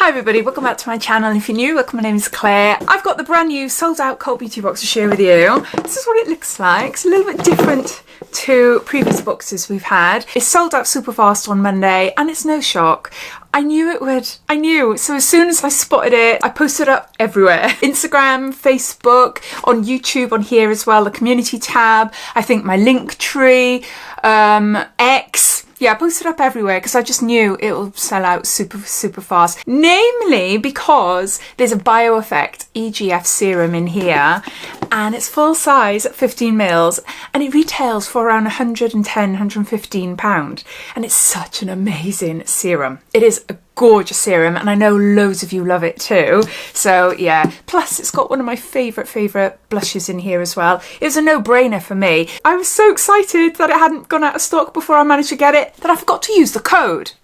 Hi everybody, welcome back to my channel. If you're new, welcome, my name is Claire. I've got the brand new sold out Cult Beauty box to share with you. This is what it looks like. It's a little bit different to previous boxes we've had. It's sold out super fast on Monday and it's no shock. I knew it would. I knew. So as soon as I spotted it, I posted up everywhere. Instagram, Facebook, on YouTube, on here as well, the community tab, I think my link tree, X. Yeah, I posted up everywhere because I just knew it will sell out super fast. Namely because there's a Bio Effect EGF Serum in here and it's full size at 15 mils and it retails for around £110–115 and it's such an amazing serum. It is a gorgeous serum and I know loads of you love it too. So yeah, plus it's got one of my favourite blushes in here as well. It was a no-brainer for me. I was so excited that it hadn't gone out of stock before I managed to get it that I forgot to use the code.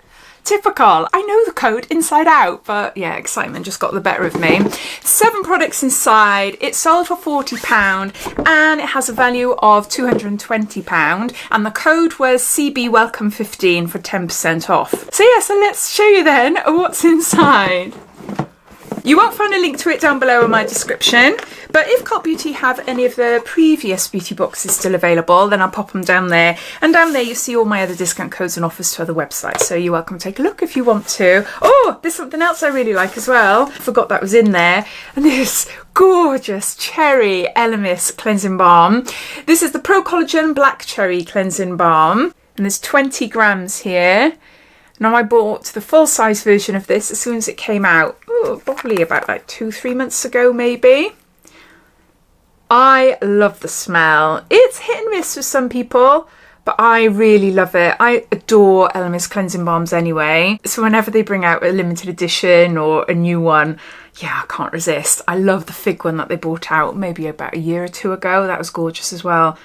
Typical. I know the code inside out, but yeah, excitement just got the better of me. 7 products inside. It's sold for £40 and it has a value of £220 and the code was CBWelcome15 for 10% off. So yeah, so let's show you then what's inside. You won't find a link to it down below in my description, but if Cult Beauty have any of the previous beauty boxes still available, then I'll pop them down there. And down there you see all my other discount codes and offers to other websites, so you're welcome to take a look if you want to. Oh, there's something else I really like as well. Forgot that was in there. And this gorgeous cherry ELEMIS cleansing balm. This is the Pro-Collagen Black Cherry Cleansing Balm, and there's 20 grams here. Now I bought the full size version of this as soon as it came out, probably about like 2–3 months ago maybe. I love the smell. It's hit and miss with some people, but I really love it. I adore ELEMIS cleansing balms anyway. So whenever they bring out a limited edition or a new one, yeah, I can't resist. I love the fig one that they brought out maybe about a year or 2 ago. That was gorgeous as well.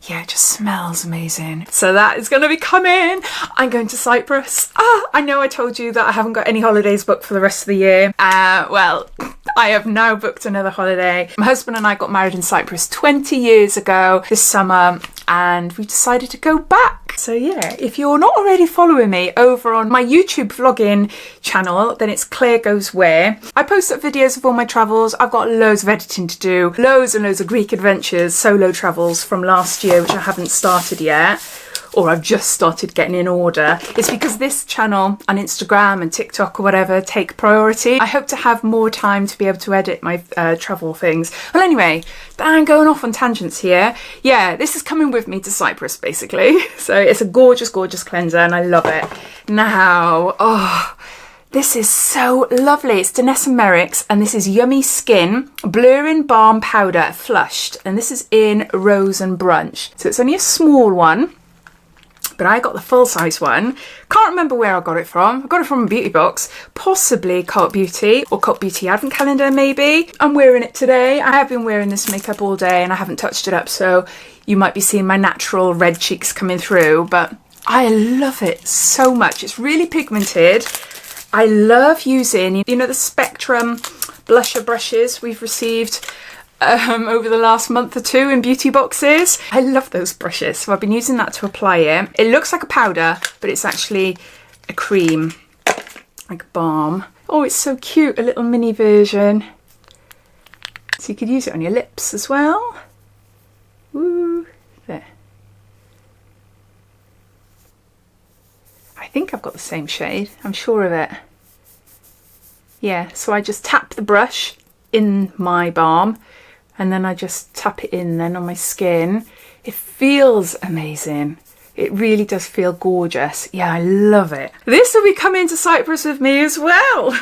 Yeah, it just smells amazing. So that is going to be coming. I'm going to Cyprus. I know I told you that I haven't got any holidays booked for the rest of the year. Well, I have now booked another holiday. My husband and I got married in Cyprus 20 years ago this summer and we decided to go back. So yeah, if you're not already following me over on my YouTube vlogging channel, then it's Claire Goes Where. I post up videos of all my travels. I've got loads of editing to do, loads and loads of Greek adventures, solo travels from last year, which I haven't started yet, or I've just started getting in order. It's because this channel and Instagram and TikTok or whatever take priority. I hope to have more time to be able to edit my travel things. Well anyway, I'm going off on tangents here. Yeah, this is coming with me to Cyprus basically. So it's a gorgeous cleanser and I love it. Now, oh, this is so lovely. It's Danessa Myricks and this is Yummy Skin Blurring Balm Powder Flushed, and this is in Rose and Brunch. So it's only a small one, but I got the full size one. Can't remember where I got it from. I got it from a beauty box, possibly Cult Beauty or Cult Beauty Advent Calendar maybe. I'm wearing it today. I have been wearing this makeup all day and I haven't touched it up, so you might be seeing my natural red cheeks coming through, but I love it so much. It's really pigmented. I love using, you know, the Spectrum blusher brushes we've received over the last month or 2 in beauty boxes. I love those brushes, so I've been using that to apply it. It looks like a powder, but it's actually a cream, like a balm. Oh, it's so cute, a little mini version. So you could use it on your lips as well. Woo, there. I think I've got the same shade, I'm sure of it. Yeah, so I just tap the brush in my balm and then I just tap it in then on my skin. It feels amazing. It really does feel gorgeous. Yeah, I love it. This will be coming to Cyprus with me as well.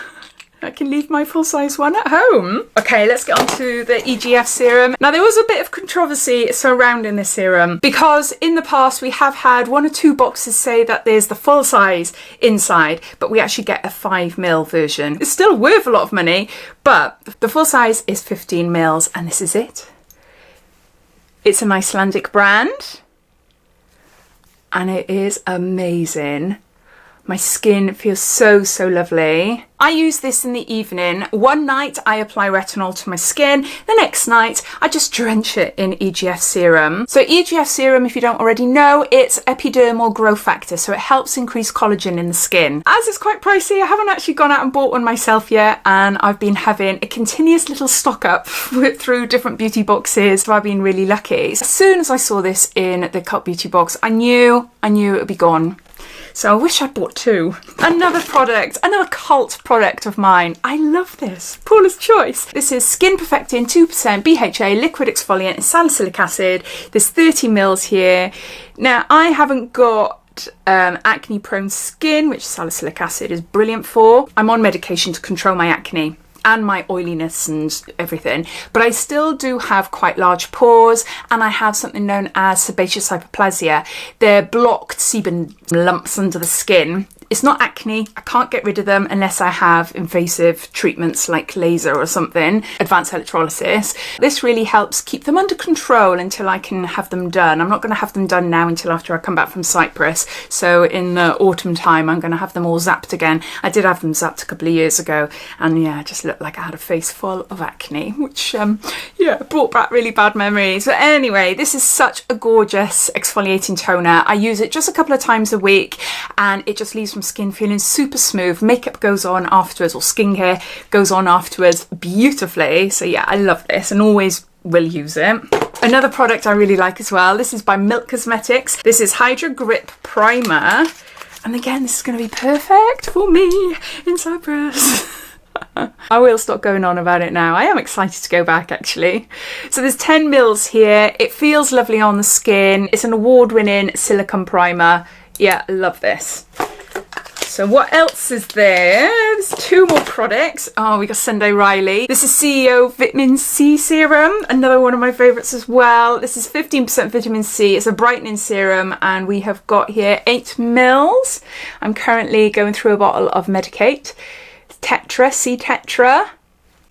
I can leave my full-size one at home. Okay, let's get on to the EGF serum. Now, there was a bit of controversy surrounding this serum because in the past we have had 1 or 2 boxes say that there's the full size inside, but we actually get a 5 ml version. It's still worth a lot of money, but the full size is 15 mils and this is it. It's an Icelandic brand and it is amazing. My skin feels so, so lovely. I use this in the evening. One night I apply retinol to my skin. The next night I just drench it in EGF serum. So EGF serum, if you don't already know, it's epidermal growth factor. So it helps increase collagen in the skin. As it's quite pricey, I haven't actually gone out and bought one myself yet. And I've been having a continuous little stock up through different beauty boxes. So I've been really lucky. As soon as I saw this in the Cult Beauty box, I knew it would be gone. So I wish I'd bought two. Another product, another cult product of mine. I love this. Paula's Choice. This is Skin Perfecting 2% BHA Liquid Exfoliant and salicylic acid. There's 30 mils here. Now, I haven't got acne prone skin, which salicylic acid is brilliant for. I'm on medication to control my acne and my oiliness and everything, but I still do have quite large pores, and I have something known as sebaceous hyperplasia. They're blocked sebum lumps under the skin. It's not acne. I can't get rid of them unless I have invasive treatments like laser or something, advanced electrolysis. This really helps keep them under control until I can have them done. I'm not going to have them done now until after I come back from Cyprus. So in the autumn time, I'm going to have them all zapped again. I did have them zapped a couple of years ago, and yeah, it just looked like I had a face full of acne, which brought back really bad memories. But anyway, this is such a gorgeous exfoliating toner. I use it just a couple of times a week, and it just leaves my skin feeling super smooth. Makeup goes on afterwards, or skincare goes on afterwards beautifully. So yeah, I love this and always will use it. Another product I really like as well, this is by Milk Cosmetics. This is Hydra Grip Primer, and again, this is going to be perfect for me in Cyprus. I will stop going on about it now. I am excited to go back, actually. So there's 10 mils here. It feels lovely on the skin. It's an award-winning silicone primer. Yeah, I love this. So what else is there? There's two more products. Oh, we got Sunday Riley. This is C.E.O Vitamin C Serum, another one of my favourites as well. This is 15% vitamin C. It's a brightening serum, and we have got here 8 mils. I'm currently going through a bottle of Medicate. Tetra, C Tetra.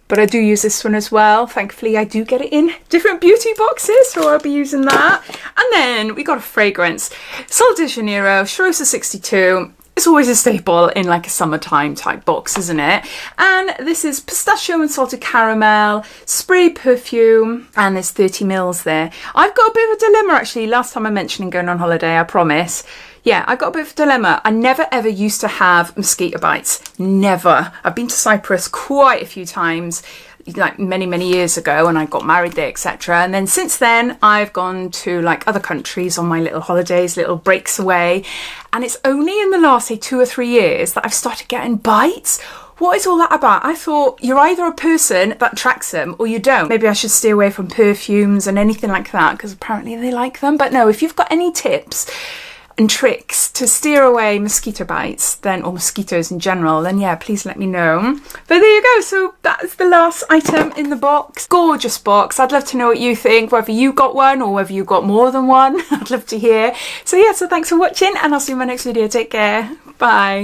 But I do use this one as well. Thankfully, I do get it in different beauty boxes, so I'll be using that. And then we got a fragrance. Sol de Janeiro Cheirosa 62. It's always a staple in like a summertime type box, isn't it? And this is pistachio and salted caramel, spray perfume, and there's 30 mils there. I've got a bit of a dilemma actually. Last time I mentioned going on holiday, I promise. Yeah, I got a bit of a dilemma. I never ever used to have mosquito bites. Never. I've been to Cyprus quite a few times, like many years ago, and I got married there, etc. And then since then I've gone to like other countries on my little holidays, little breaks away, and it's only in the last say 2 or 3 years that I've started getting bites. What is all that about? I thought you're either a person that attracts them or you don't. Maybe I should stay away from perfumes and anything like that, because apparently they like them. But no, if you've got any tips and tricks to steer away mosquito bites, then, or mosquitoes in general, then yeah, please let me know. But there you go. So that is the last item in the box. Gorgeous box. I'd love to know what you think, whether you got one or whether you got more than one. I'd love to hear. So yeah, so thanks for watching, and I'll see you in my next video. Take care. Bye.